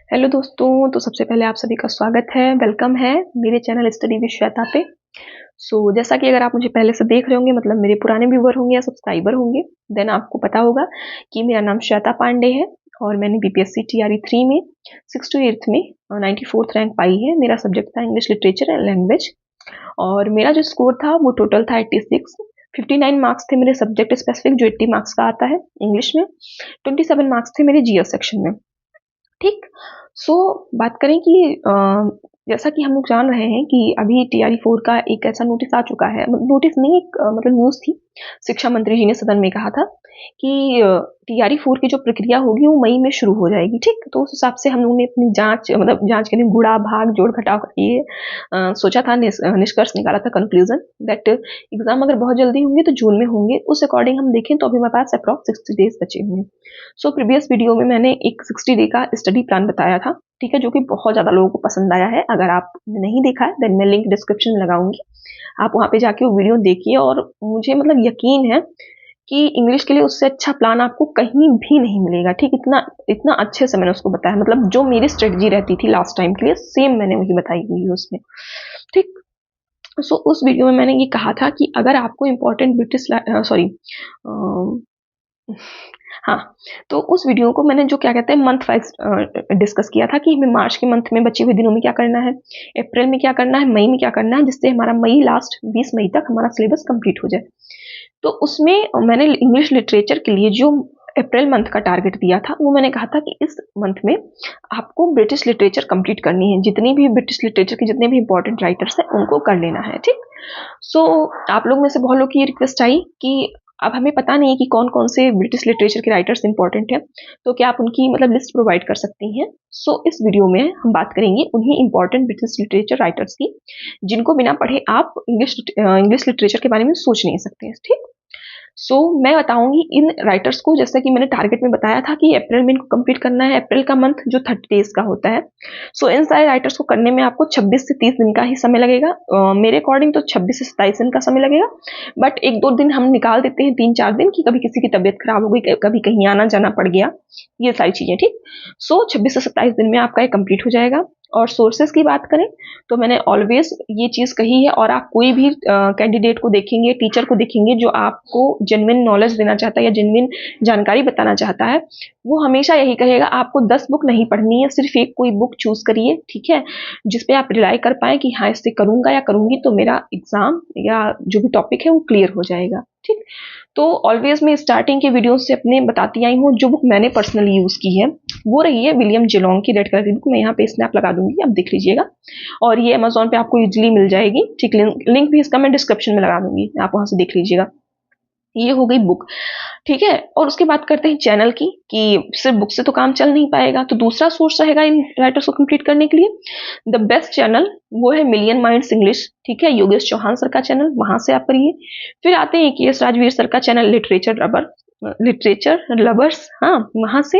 Hello दोस्तों, तो सबसे पहले आप सभी का स्वागत है, वेलकम है मेरे चैनल स्टडी विद श्वेता पे। जैसा कि अगर आप मुझे पहले से देख रहे होंगे, मतलब मेरे पुराने व्यूवर होंगे या सब्सक्राइबर होंगे, देन आपको पता होगा कि मेरा नाम श्वेता पांडे है और मैंने बीपीएससी टीआरई 3 में 6 to 8 में 94th रैंक पाई है। मेरा सब्जेक्ट था इंग्लिश लिटरेचर एंड लैंग्वेज और मेरा जो स्कोर था वो टोटल था 86। 59 मार्क्स थे मेरे सब्जेक्ट स्पेसिफिक, जो 80 मार्क्स का आता है इंग्लिश में। 27 मार्क्स थे मेरे जीएस सेक्शन में। ठीक। बात करें कि जैसा कि हम लोग जान रहे हैं कि अभी टीआरई 4 का एक ऐसा नोटिस आ चुका है, नोटिस नहीं, एक मतलब न्यूज़ थी। शिक्षा मंत्री जी ने सदन में कहा था कि टीआरई 4 की जो प्रक्रिया होगी वो मई में शुरू हो जाएगी। ठीक, तो उस हिसाब से हम लोगों ने अपनी जांच के लिए गुणा भाग जोड़ घटाव ये सोचा था, निष्कर्ष निकाला था, कंक्लूजन दैट एग्जाम अगर बहुत जल्दी होंगे तो जून में होंगे। उस अकॉर्डिंग हम देखें तो अभी हमारे पास अप्रॉक्स 60 डेज बचे हुए हैं। प्रीवियस वीडियो में मैंने एक 60 डे का स्टडी प्लान बताया था, ठीक है, जो कि बहुत ज़्यादा लोगों को पसंद आया है। अगर आपने नहीं देखा है देन मैं लिंक डिस्क्रिप्शन में लगाऊंगी, आप वहाँ पे जाके वो वीडियो देखिए। और मुझे मतलब यकीन है कि इंग्लिश के लिए उससे अच्छा प्लान आपको कहीं भी नहीं मिलेगा। ठीक, इतना इतना अच्छे से मैंने उसको बताया, मतलब जो मेरी स्ट्रेटजी रहती थी लास्ट टाइम के लिए सेम मैंने वही बताई हुई है उसमें। ठीक। उस वीडियो में मैंने ये कहा था कि अगर आपको इम्पोर्टेंट ब्रिटिश सॉरी हाँ, तो उस वीडियो को मैंने जो क्या कहते हैं मंथ वाइज डिस्कस किया था कि मार्च के मंथ में बचे हुए दिनों में क्या करना है, अप्रैल में क्या करना है, मई में क्या करना है, जिससे हमारा मई लास्ट 20 मई तक हमारा सिलेबस कंप्लीट हो जाए। तो उसमें मैंने इंग्लिश लिटरेचर के लिए जो अप्रैल मंथ का टारगेट दिया था, वो मैंने कहा था कि इस मंथ में आपको ब्रिटिश लिटरेचर कंप्लीट करनी है। जितनी भी ब्रिटिश लिटरेचर के जितने भी इंपॉर्टेंट राइटर्स हैं उनको कर लेना है। ठीक। आप लोग में से बहुत लोग की ये रिक्वेस्ट आई कि अब हमें पता नहीं है कि कौन कौन से ब्रिटिश लिटरेचर के राइटर्स इंपॉर्टेंट हैं, तो क्या आप उनकी मतलब लिस्ट प्रोवाइड कर सकती हैं। इस वीडियो में हम बात करेंगे उन्हीं इंपॉर्टेंट ब्रिटिश लिटरेचर राइटर्स की जिनको बिना पढ़े आप इंग्लिश लिटरेचर के बारे में सोच नहीं सकते। ठीक। मैं बताऊंगी इन राइटर्स को, जैसा कि मैंने टारगेट में बताया था कि अप्रैल में इनको कंप्लीट करना है। अप्रैल का मंथ जो 30 डेज का होता है, इन सारे राइटर्स को करने में आपको 26 से 30 दिन का ही समय लगेगा। मेरे अकॉर्डिंग तो 26 से 27 दिन का समय लगेगा, बट एक दो दिन हम निकाल देते हैं, 3-4 दिन, कि कभी किसी की तबीयत खराब हो गई, कभी कहीं आना जाना पड़ गया, ये सारी चीजें। ठीक। 26 से 27 दिन में आपका ये कंप्लीट हो जाएगा। और सोर्सेज की बात करें तो मैंने ऑलवेज ये चीज कही है, और आप कोई भी कैंडिडेट को देखेंगे, टीचर को देखेंगे जो आपको जेन्युइन नॉलेज देना चाहता है या जेन्युइन जानकारी बताना चाहता है, वो हमेशा यही कहेगा आपको 10 बुक नहीं पढ़नी है, सिर्फ एक कोई बुक चूज करिए, ठीक है, जिसपे आप रिलाई कर पाए कि हाँ इससे करूंगा या करूंगी तो मेरा एग्जाम या जो भी टॉपिक है वो क्लियर हो जाएगा। ठीक। तो ऑलवेज मैं स्टार्टिंग के वीडियो से अपने बताती आई हूँ। जो बुक मैंने पर्सनली यूज की है वो रही है विलियम जेलोंग की रेड कलर की बुक। मैं यहाँ पे स्नैप लगा दूंगी, आप देख लीजिएगा, और ये अमेजोन पे आपको इजीली मिल जाएगी। ठीक, लिंक भी इसका मैं डिस्क्रिप्शन में लगा दूंगी, आप वहां से देख लीजिएगा। ये हो गई बुक, ठीक है। और उसके बात करते हैं चैनल की, कि सिर्फ बुक से तो काम चल नहीं पाएगा, तो दूसरा सोर्स रहेगा इन राइटर्स को कंप्लीट करने के लिए। द बेस्ट चैनल वो है मिलियन माइंड्स इंग्लिश, ठीक है, योगेश चौहान सर का चैनल, वहां से आप करिए। फिर आते हैं के एस राजवीर सर का चैनल लिटरेचर लवर्स, हाँ, वहां से।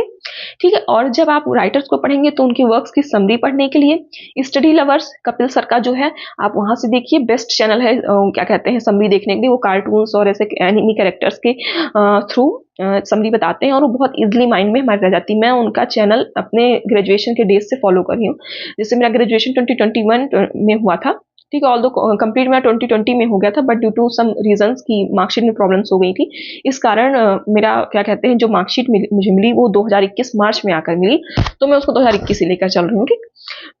ठीक है। और जब आप राइटर्स को पढ़ेंगे तो उनके वर्क्स की समरी पढ़ने के लिए स्टडी लवर्स कपिल सर का जो है, आप वहां से देखिए, बेस्ट चैनल है। क्या कहते हैं, समरी देखने के लिए। वो कार्टून्स और ऐसे एनिमी कैरेक्टर्स के थ्रू समरी बताते हैं और वो बहुत इजीली माइंड में हमारी रह जाती है। मैं उनका चैनल अपने ग्रेजुएशन के डेज से फॉलो कर रही हूँ। जैसे मेरा ग्रेजुएशन 2021 में हुआ था, ठीक है, ऑल्दो कंप्लीट मेरा 2020 में हो गया था, but due to some reasons की मार्कशीट में प्रॉब्लम्स हो गई थी, इस कारण मेरा क्या कहते हैं जो मार्कशीट मुझे मिली वो 2021 मार्च में आकर मिली, तो मैं उसको 2021 से लेकर चल रही हूँ। ठीक।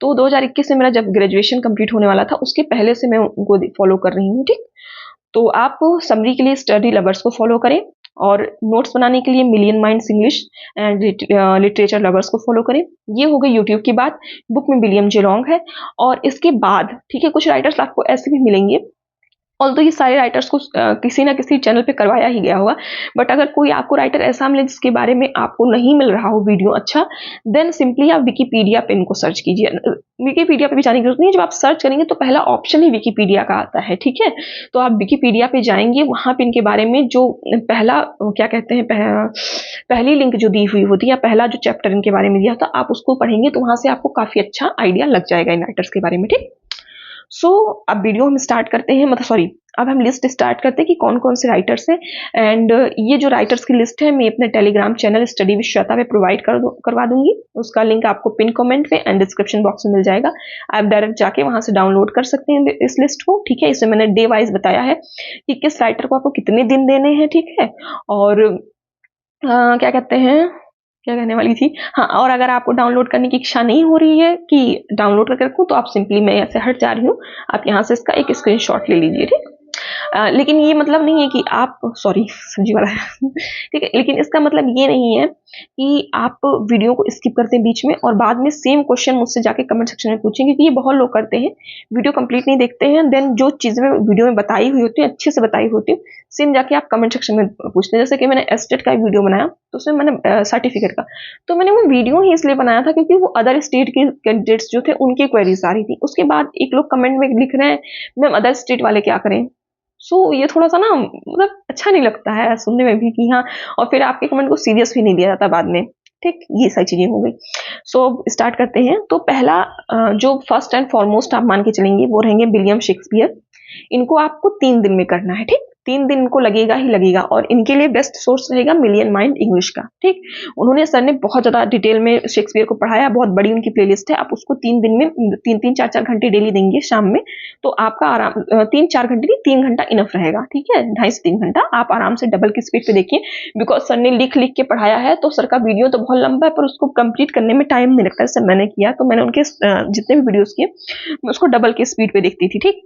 तो 2021 से मेरा जब ग्रेजुएशन कंप्लीट होने वाला था, उसके पहले से मैं उनको फॉलो कर रही हूँ। ठीक। तो आप समरी के लिए स्टडी लवर्स को फॉलो करें, और नोट्स बनाने के लिए million minds English and literature lovers को फॉलो करें। ये हो गई यूट्यूब की बात। बुक में विलियम जेलोंग है। और इसके बाद, ठीक है, कुछ राइटर्स आपको ऐसे भी मिलेंगे, ऑल्दो ये सारे राइटर्स को किसी ना किसी चैनल पे करवाया ही गया होगा, बट अगर कोई आपको राइटर ऐसा मिले जिसके बारे में आपको नहीं मिल रहा हो वीडियो अच्छा, देन सिंपली आप विकीपीडिया पे इनको सर्च कीजिए। विकीपीडिया पे भी जाने की जरूरत नहीं है, जब आप सर्च करेंगे तो पहला ऑप्शन ही विकीपीडिया का आता है। ठीक है। तो आप विकीपीडिया पे जाएंगे, वहां पे इनके बारे में जो पहला क्या कहते हैं पहली लिंक जो दी हुई होती है, या पहला जो चैप्टर इनके बारे में दिया था, आप उसको पढ़ेंगे तो वहां से आपको काफी अच्छा आइडिया लग जाएगा इन राइटर्स के बारे में। ठीक। सो अब वीडियो हम स्टार्ट करते हैं, मतलब सॉरी, अब हम लिस्ट स्टार्ट करते हैं कि कौन कौन से राइटर्स हैं। एंड ये जो राइटर्स की लिस्ट है मैं अपने Telegram channel study with Shweta पे प्रोवाइड करवा दूंगी। उसका लिंक आपको पिन कमेंट में एंड डिस्क्रिप्शन बॉक्स में मिल जाएगा। आप डायरेक्ट जाके वहां से डाउनलोड कर सकते हैं इस लिस्ट को, ठीक है। इसमें मैंने डे वाइज बताया है कि किस राइटर को आपको कितने दिन देने हैं, ठीक है। और क्या कहते हैं, क्या कहने वाली थी, हाँ, और अगर आपको डाउनलोड करने की इच्छा नहीं हो रही है कि डाउनलोड करके रखूं, तो आप सिंपली, मैं ऐसे हट जा रही हूँ, आप यहाँ से इसका एक स्क्रीनशॉट ले लीजिए, ठीक। लेकिन ये मतलब नहीं है कि आप, सॉरी सब्जी वाला है ठीक है, लेकिन इसका मतलब ये नहीं है कि आप वीडियो को स्किप करते हैं बीच में और बाद में सेम क्वेश्चन मुझसे जाके कमेंट सेक्शन में पूछेंगे, क्योंकि ये बहुत लोग करते हैं, वीडियो कंप्लीट नहीं देखते हैं, देन जो चीजें वीडियो में बताई हुई होती है, अच्छे से बताई होती है, सेम जाके आप कमेंट सेक्शन में पूछते हैं। जैसे कि मैंने एस्टेट का एक वीडियो बनाया, तो उसमें मैंने सर्टिफिकेट का, तो मैंने वो वीडियो ही इसलिए बनाया था क्योंकि वो अदर स्टेट के कैंडिडेट्स जो थे उनकी क्वेरीज आ रही थी। उसके बाद एक लोग कमेंट में लिख रहे हैं मैम अदर स्टेट वाले क्या करें, ये थोड़ा सा ना, मतलब अच्छा नहीं लगता है सुनने में भी कि हाँ, और फिर आपके कमेंट को सीरियस भी नहीं लिया जाता बाद में, ठीक। ये सारी चीजें हो गई। स्टार्ट करते हैं। तो पहला जो फर्स्ट एंड फॉरमोस्ट आप मान के चलेंगे वो रहेंगे विलियम शेक्सपियर। इनको आपको 3 दिन में करना है, ठीक। 3 दिन को लगेगा ही लगेगा, और इनके लिए बेस्ट सोर्स रहेगा मिलियन माइंड इंग्लिश का, ठीक। उन्होंने, सर ने बहुत ज्यादा डिटेल में शेक्सपियर को पढ़ाया, बहुत बड़ी उनकी प्लेलिस्ट है। आप उसको 3 दिन में 3-3, 4-4 घंटे डेली देंगे शाम में, तो आपका आराम 3-4 घंटे नहीं, 3 घंटा इनफ रहेगा, ठीक है। 2.5 से 3 घंटा आप आराम से डबल की स्पीड पे देखिए, बिकॉज सर ने लिख लिख के पढ़ाया है, तो सर का वीडियो तो बहुत लंबा है पर उसको कंप्लीट करने में टाइम नहीं लगता। जैसे मैंने किया, तो मैंने उनके जितने भी वीडियोस किए मैं उसको डबल की स्पीड पे देखती थी, ठीक।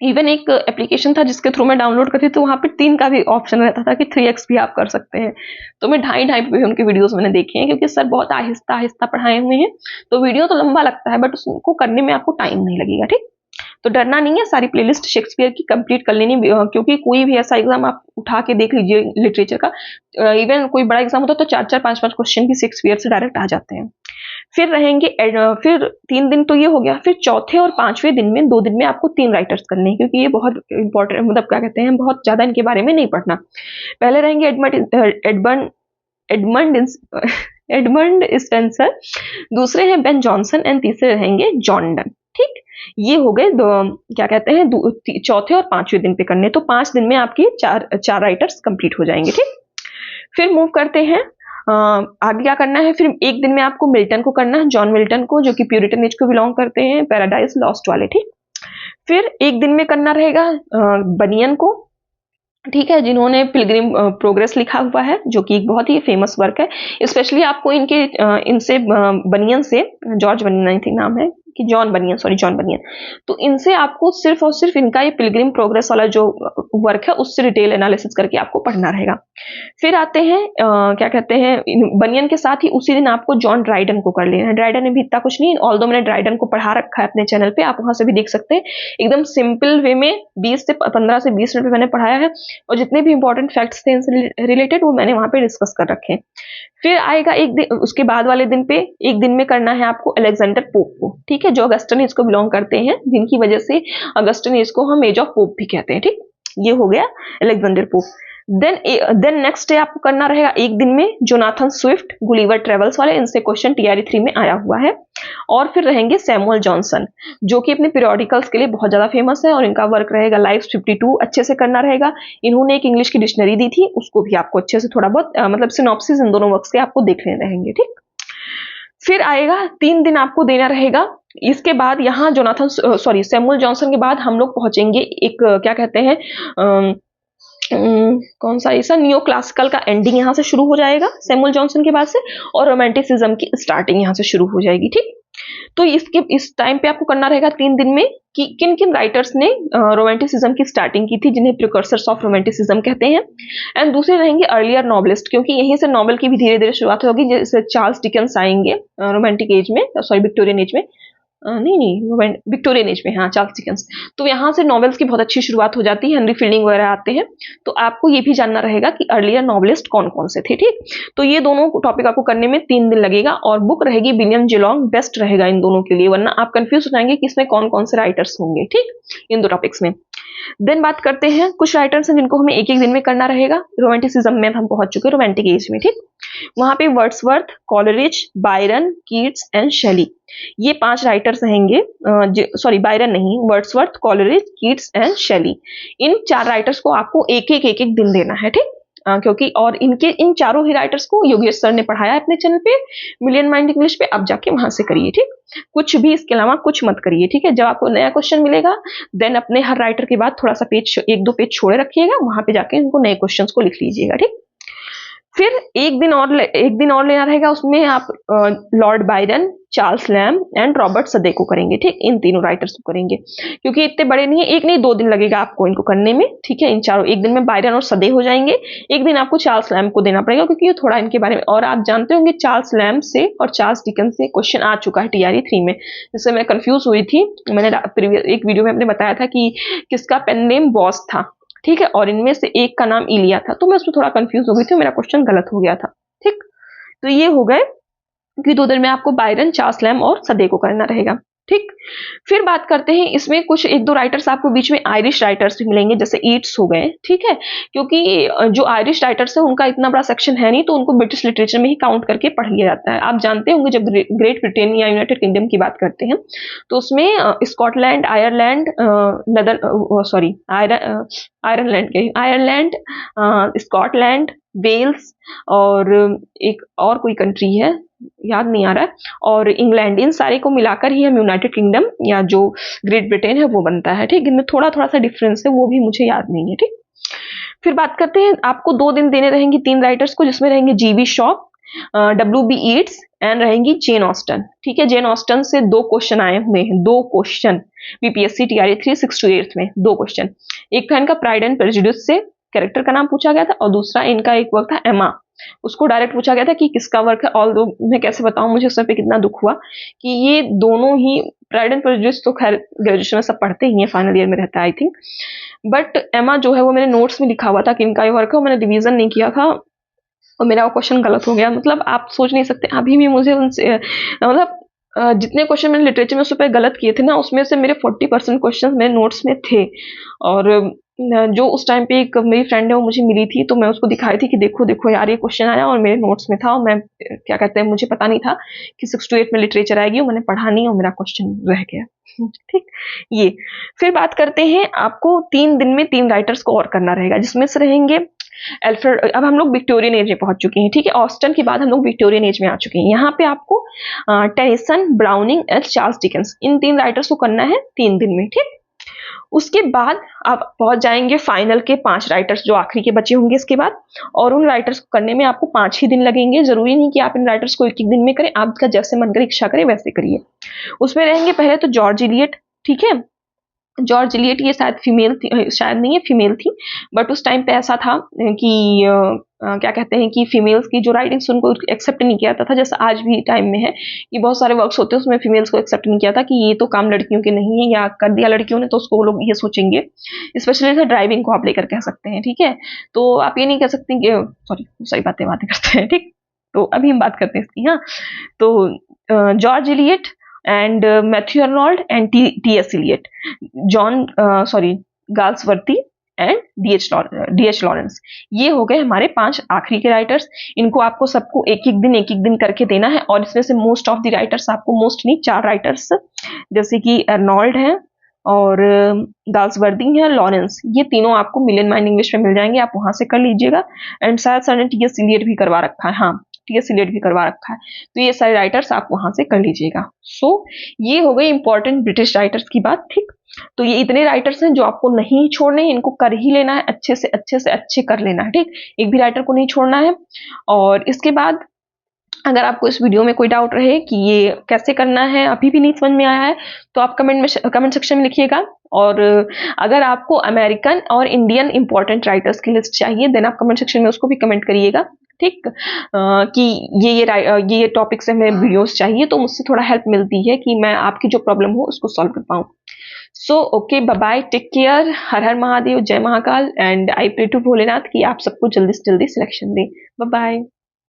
इवन एक एप्लीकेशन था जिसके थ्रू मैं डाउनलोड करती थी, तो वहां पे 3 का भी ऑप्शन रहता था कि 3x भी आप कर सकते हैं। तो मैं 2.5 पे उनके वीडियोस मैंने देखे हैं, क्योंकि सर बहुत आहिस्ता आहिस्ता पढ़ाए हुए हैं, तो वीडियो तो लंबा लगता है बट उसको करने में आपको टाइम नहीं लगेगा, ठीक। तो डरना नहीं है, सारी प्लेलिस्ट शेक्सपियर की कंप्लीट कर लेनी, क्योंकि कोई भी ऐसा एग्जाम आप उठा के देख लीजिए लिटरेचर का, इवन कोई बड़ा एग्जाम होता है तो 4-4, 5-5 क्वेश्चन भी शेक्सपियर से डायरेक्ट आ जाते हैं। फिर रहेंगे फिर 3 दिन तो ये हो गया। फिर चौथे और 5वें दिन में 2 दिन में आपको 3 राइटर्स करने हैं, क्योंकि ये बहुत इंपॉर्टेंट, मतलब क्या कहते हैं, बहुत ज्यादा इनके बारे में नहीं पढ़ना। पहले रहेंगे एडमंड स्पेंसर, दूसरे हैं बेन जॉनसन एंड तीसरे रहेंगे जॉन डन, ठीक। ये हो गए क्या कहते हैं, चौथे और 5वें दिन पे करने, तो 5 दिन में आपके 4 राइटर्स कंप्लीट हो जाएंगे, ठीक। फिर मूव करते हैं आगे क्या करना है। फिर एक दिन में आपको मिल्टन को करना है, जॉन मिल्टन को, जो कि प्यूरिटन एज को बिलोंग करते हैं, पैराडाइज लॉस्ट वाले, ठीक। फिर एक दिन में करना रहेगा बनियन को, ठीक है, जिन्होंने पिलग्रिम प्रोग्रेस लिखा हुआ है, जो कि एक बहुत ही फेमस वर्क है। स्पेशली आपको इनसे बनियन से, जॉर्ज बनियन आई थिंक नाम है कि जॉन बनियन, सॉरी जॉन बनियन, तो इनसे आपको सिर्फ और सिर्फ इनका ये पिलग्रिम प्रोग्रेस वाला जो वर्क है उससे डिटेल एनालिसिस करके आपको पढ़ना रहेगा। फिर आते हैं क्या कहते हैं, बनियन के साथ ही उसी दिन आपको जॉन ड्राइडन को कर लेना है। ड्राइडन में भी इतना कुछ नहीं, ऑल्दो मैंने ड्राइडन को पढ़ा रखा है अपने चैनल पे, आप वहां से भी देख सकते हैं। एकदम सिंपल वे में 15 से 20 मिनट में मैंने पढ़ाया है, और जितने भी इंपॉर्टेंट फैक्ट्स थे इनसे रिलेटेड वो मैंने वहां पे डिस्कस कर रखे हैं। फिर आएगा एक दिन, उसके बाद वाले दिन पे एक दिन में करना है आपको अलेक्जेंडर पोप को, ठीक है, जो अगस्टन एज को बिलोंग करते हैं, जिनकी वजह से अगस्टन एज को हम एज ऑफ पोप भी कहते हैं, ठीक। ये हो गया Alexander Pope. Then next day आपको करना रहेगा एक दिन में जोनाथन स्विफ्ट, गुलिवर ट्रेवल्स वाले, इनसे क्वेश्चन टीआरई 3 में आया हुआ है। और फिर रहेंगे सैमुअल जॉनसन, जो कि अपने पीरियोडिकल्स के लिए बहुत ज्यादा फेमस है, और इनका वर्क रहेगा लाइफ 52 अच्छे से करना रहेगा। इन्होंने एक इंग्लिश की डिक्शनरी दी थी, उसको भी आपको अच्छे से थोड़ा बहुत मतलब सिनॉप्सिस इन दोनों वर्क्स के आपको देखने रहेंगे, ठीक। फिर आएगा 3 दिन आपको देना रहेगा। इसके बाद यहाँ सैमुअल जॉनसन के बाद हम लोग पहुंचेंगे एक क्या कहते हैं कौन सा ऐसा नियो क्लासिकल का एंडिंग यहाँ से शुरू हो जाएगा सैमुअल जॉनसन के बाद से, और रोमांटिसिज्म की स्टार्टिंग यहाँ से शुरू हो जाएगी, ठीक। तो इस टाइम पे आपको करना रहेगा 3 दिन में कि किन किन राइटर्स ने रोमांटिसिज्म की स्टार्टिंग की थी, जिन्हें प्रिकर्सर्स ऑफ रोमांटिसिज्म कहते हैं। एंड दूसरे रहेंगे अर्लियर नॉवलिस्ट, क्योंकि यहीं से नॉवल की भी धीरे धीरे शुरुआत होगी, जैसे चार्ल्स डिकेंस आएंगे रोमांटिक एज में, सॉरी विक्टोरियन एज में, नहीं विक्टोरियन एज में, हाँ चार्ल्स डिकेंस। तो यहाँ से नॉवेल्स की बहुत अच्छी शुरुआत हो जाती है, हेनरी फील्डिंग वगैरह आते हैं। तो आपको ये भी जानना रहेगा कि अर्लियर नॉवलिस्ट कौन कौन से थे, ठीक। तो ये दोनों टॉपिक आपको करने में 3 दिन लगेगा, और बुक रहेगी विलियम जेलोंग, बेस्ट रहेगा इन दोनों के लिए, वरना आप कंफ्यूज हो जाएंगे कि इसमें कौन कौन से राइटर्स होंगे, ठीक, इन 2 टॉपिक्स में। देन बात करते हैं कुछ राइटर्स हैं जिनको हमें एक एक दिन में करना रहेगा। रोमांटिसिज्म में हम पहुंच चुके हैं, रोमांटिक एज में, ठीक। वहां पे Wordsworth, Coleridge, Byron, Keats and Shelley, ये 5 राइटर्स रहेंगे। सॉरी, बायरन नहीं, Wordsworth, Coleridge, Keats and Shelley, इन 4 राइटर्स को आपको एक एक दिन देना है, ठीक। क्योंकि और इन चारों ही राइटर्स को योगेश सर ने पढ़ाया है अपने चैनल पे मिलियन माइंड इंग्लिश पे, आप जाके वहां से करिए, ठीक। कुछ भी इसके अलावा कुछ मत करिए, ठीक है। जब आपको नया क्वेश्चन मिलेगा देन अपने हर राइटर के बाद थोड़ा सा पेज, 1-2 पेज छोड़े रखिएगा, वहां पे जाके इनको नए क्वेश्चन को लिख लीजिएगा, ठीक। फिर एक दिन और लेना रहेगा, उसमें आप Lord Byron, Charles Lamb and Robert Southey को करेंगे, ठीक। इन तीनों राइटर्स को करेंगे क्योंकि इतने बड़े नहीं है, एक नहीं 2 दिन लगेगा आपको इनको करने में, ठीक है। इन चारों एक दिन में बायरन और सदे हो जाएंगे, एक दिन आपको चार्ल्स लैम्ब को देना पड़ेगा क्योंकि ये थोड़ा इनके बारे में, और आप जानते होंगे चार्ल्स लैम्ब से और चार्ल्स डिकन्स से क्वेश्चन आ चुका है TRE 3 में, जिससे मैं कंफ्यूज हुई थी। मैंने प्रीवियस एक वीडियो में अपने बताया था कि किसका पेन नेम बॉस था, ठीक है, और इनमें से एक का नाम इलिया था, तो मैं उसमें थोड़ा कंफ्यूज हो गई थी, मेरा क्वेश्चन गलत हो गया था, ठीक। तो ये हो गए कि 2 दिन में आपको बायरन, चार्ल्स लैम्ब और सदे को करना रहेगा, ठीक। फिर बात करते हैं, इसमें कुछ 1-2 राइटर्स आपको बीच में आयरिश राइटर्स भी मिलेंगे, जैसे ईट्स हो गए, ठीक है, क्योंकि जो आयरिश राइटर्स है उनका इतना बड़ा सेक्शन है नहीं, तो उनको ब्रिटिश लिटरेचर में ही काउंट करके पढ़ लिया जाता है। आप जानते होंगे जब ग्रेट ब्रिटेन या यूनाइटेड किंगडम की बात करते हैं तो उसमें Scotland, Ireland, Ireland, Scotland, Wales और एक और कोई कंट्री है, याद नहीं आ रहा है, और इंग्लैंड, इन सारे को मिलाकर ही हम यूनाइटेड किंगडम या जो ग्रेट ब्रिटेन है वो बनता है, ठीक। इनमें थोड़ा थोड़ा सा डिफरेंस है, वो भी मुझे याद नहीं है, ठीक। फिर बात करते हैं, आपको 2 दिन देने रहेंगे 3 राइटर्स को, जिसमें रहेंगे GV Shaw, WB Yeats and रहेंगी जेन ऑस्टन, ठीक है। जेन ऑस्टन से 2 क्वेश्चन आए हुए हैं, 2 क्वेश्चन BPSC TRE 3 6 to 8 में 2 क्वेश्चन। एक था इनका प्राइड एंड प्रेजुडिस से कैरेक्टर का नाम पूछा गया था, और दूसरा इनका एक वर्क था एमा, उसको डायरेक्ट पूछा गया था कि किसका वर्क है। ऑल मैं कैसे बताऊं, मुझे उस पे कितना दुख हुआ कि ये दोनों ही, प्राइड एंड प्रेजुडिस तो खैर ग्रेजुएशन में सब पढ़ते ही हैं, फाइनल ईयर में रहता है आई थिंक, बट एमा जो है वो मेरे नोट्स में लिखा हुआ था कि इनका ये वर्क है, मैंने रिवीजन नहीं किया था और मेरा वो क्वेश्चन गलत हो गया। मतलब आप सोच नहीं सकते, अभी भी मुझे उनसे मतलब जितने क्वेश्चन मैंने लिटरेचर में उस पर गलत किए थे ना, उसमें से मेरे 40% क्वेश्चन मेरे नोट्स में थे। और जो उस टाइम पे एक मेरी फ्रेंड है वो मुझे मिली थी, तो मैं उसको दिखाई थी कि देखो देखो यार ये क्वेश्चन आया और मेरे नोट्स में था, और मैं क्या कहते हैं, मुझे पता नहीं था कि 6 to 8 में लिटरेचर आएगी, और मैंने पढ़ा नहीं और मेरा क्वेश्चन रह गया, ठीक। ये फिर बात करते हैं, आपको 3 दिन में 3 राइटर्स को और करना रहेगा, जिसमें से रहेंगे एल्फ्रेड। अब हम लोग विक्टोरियन एज में पहुंच चुके हैं, ठीक है। ऑस्टन के बाद हम लोग विक्टोरियन एज में आ चुके हैं। यहाँ पे आपको Tennyson, browning and Charles Dickens, in 3 writers को करना है 3 दिन में, ठीक। उसके बाद आप पहुंच जाएंगे फाइनल के 5 राइटर्स जो आखिरी के बचे होंगे इसके बाद, और उन राइटर्स को करने में आपको 5 ही दिन लगेंगे। जरूरी नहीं कि आप इन राइटर्स को एक दिन में करें, आपका जैसे मन करे, इच्छा करे वैसे करिए। उसमें रहेंगे पहले तो जॉर्ज इलियट, ठीक है। जॉर्ज इलियट ये शायद फीमेल थी, शायद नहीं है, फीमेल थी, बट उस टाइम पे ऐसा था कि क्या कहते हैं कि फीमेल्स की जो राइटिंग्स उनको एक्सेप्ट नहीं किया जाता था, जैसा आज भी टाइम में है कि बहुत सारे वर्क्स होते हैं उसमें फीमेल्स को एक्सेप्ट नहीं किया था कि ये तो काम लड़कियों के नहीं है, या कर दिया लड़कियों ने तो उसको लोग ये सोचेंगे। स्पेशली ड्राइविंग को आप लेकर कह सकते हैं, ठीक है। तो आप ये नहीं कह सकते कि सॉरी बातें करते हैं, ठीक। तो अभी हम बात करते हैं इसकी। हाँ, तो George Eliot and Matthew Arnold and T.S. Eliot, Galsworthy and D.H. Lawrence, ये हो गए हमारे 5 आखिरी के राइटर्स। इनको आपको सबको एक एक दिन करके देना है, और इसमें से मोस्ट ऑफ द राइटर्स आपको, मोस्ट नहीं 4 राइटर्स जैसे कि अर्नोल्ड है और गाल्सवर्दी है, लॉरेंस, ये तीनों आपको मिलियन माइंड इंग्लिश में मिल जाएंगे, आप वहां से कर लीजिएगा। एंड शायद सर ने T.S. इलियट भी करवा रखा है, हाँ T.S. इलियट भी करवा रखा है, तो ये सारे राइटर्स आप वहां से कर लीजिएगा। सो ये हो गए इंपॉर्टेंट ब्रिटिश राइटर्स की बात, ठीक। तो ये इतने राइटर्स हैं जो आपको नहीं छोड़ने हैं, इनको कर ही लेना है, अच्छे से अच्छे कर लेना है, ठीक। एक भी राइटर को नहीं छोड़ना है। और इसके बाद अगर आपको इस वीडियो में कोई डाउट रहे कि ये कैसे करना है, अभी भी नहीं समझ में आया है, तो आप कमेंट सेक्शन में लिखिएगा। और अगर आपको अमेरिकन और इंडियन इंपॉर्टेंट राइटर्स की लिस्ट चाहिए, देन आप कमेंट सेक्शन में उसको भी कमेंट करिएगा, ठीक। कि ये टॉपिक से हमें वीडियोस चाहिए, तो मुझसे थोड़ा हेल्प मिलती है कि मैं आपकी जो प्रॉब्लम हो उसको सॉल्व कर पाऊँ। So okay, bye bye, take care, हर हर महादेव, जय Mahakal, and I pray to Bholenath कि आप सबको जल्दी से जल्दी सिलेक्शन दें। Bye bye.